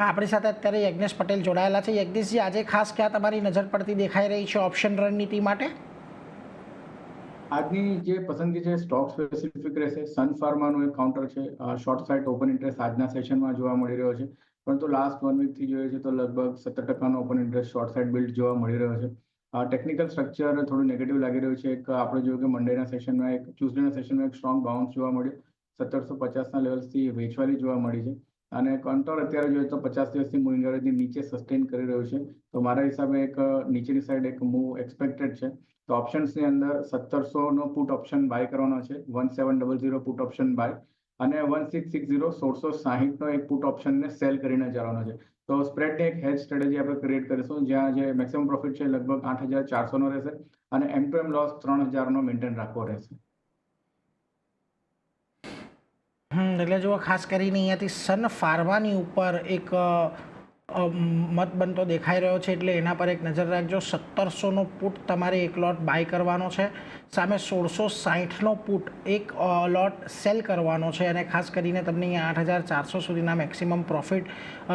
આપણી સાથે અત્યારે યજ્ઞેશ પટેલ જોડાયેલા છે। યજ્ઞેશજી, આજે ખાસ ક્યાં તમારી નજર પડતી દેખાઈ રહી છે ઓપ્શન રણનીતિ માટે? આજની જે પસંદગી છે સ્ટોક સ્પેસિફિક રહેશે। સન ફાર્માનું એક કાઉન્ટર છે, શોર્ટ સાઇડ ઓપન ઇન્ટરેસ્ટ આજના સેશનમાં જોવા મળી રહ્યો છે, પરંતુ લાસ્ટ 1 વીકથી જોઈએ છે તો લગભગ 17% open interest short side build જોવા મળી રહ્યો છે। ટેકનિકલ સ્ટ્રક્ચર થોડું નેગેટિવ લાગી રહ્યું છે। આપણે જોયું કે મંડેના સેશનમાં ટ્યુઝડેના સેશનમાં એક સ્ટ્રોંગ બાઉન્સ જોવા મળ્યો, 1750ના લેવલ્સથી વેચવાલી જોવા મળી છે અને કંટ્રોલ અત્યારે જોઈએ તો 50 દિવસની મૂવિંગ એવરેજની નીચે સસ્ટેન કરી રહ્યું છે। તો મારા હિસાબે એક નીચેની સાઈડ એક મૂવ એક્સપેક્ટેડ છે। તો ઓપ્શન્સની અંદર 1700નો પુટ ઓપ્શન બાય કરવાનો છે, 1700 પુટ ઓપ્શન બાય અને 1660 1660નો એક પુટ ઓપ્શનને સેલ કરીને જવાનો છે। તો સ્પ્રેડની એક હેજ સ્ટ્રેટેજી આપણે ક્રિએટ કરીશું, જ્યાં જે મેક્સિમમ પ્રોફિટ છે લગભગ 8400નો રહેશે અને એમ ટુ એમ લોસ 3000નો મેન્ટેન રાખવો રહેશે। એટલે જો ખાસ કરીને અહીંયાથી સન ફાર્માની ઉપર એક મત બનતો દેખાઈ રહ્યો છે, એટલે એના પર એક નજર રાખજો। 1700નો પુટ તમારે એક લોટ બાય કરવાનો છે, સામે 1660નો પુટ એક લોટ સેલ કરવાનો છે અને ખાસ કરીને તમને અહીંયા 8400 સુધીના મેક્સિમમ પ્રોફિટ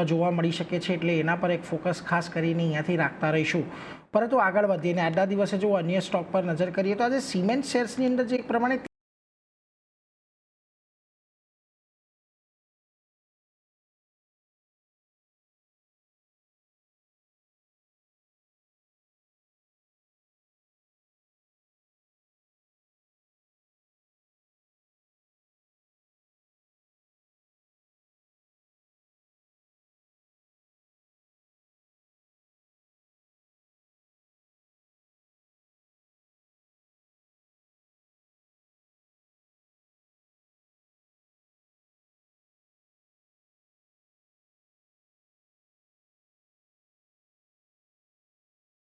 જોવા મળી શકે છે, એટલે એના પર એક ફોકસ ખાસ કરીને અહીંયાથી રાખતા રહીશું। પરંતુ આગળ વધીને આજના દિવસે જો અન્ય સ્ટોક પર નજર કરીએ તો આજે સિમેન્ટ શેર્સની અંદર જે પ્રમાણે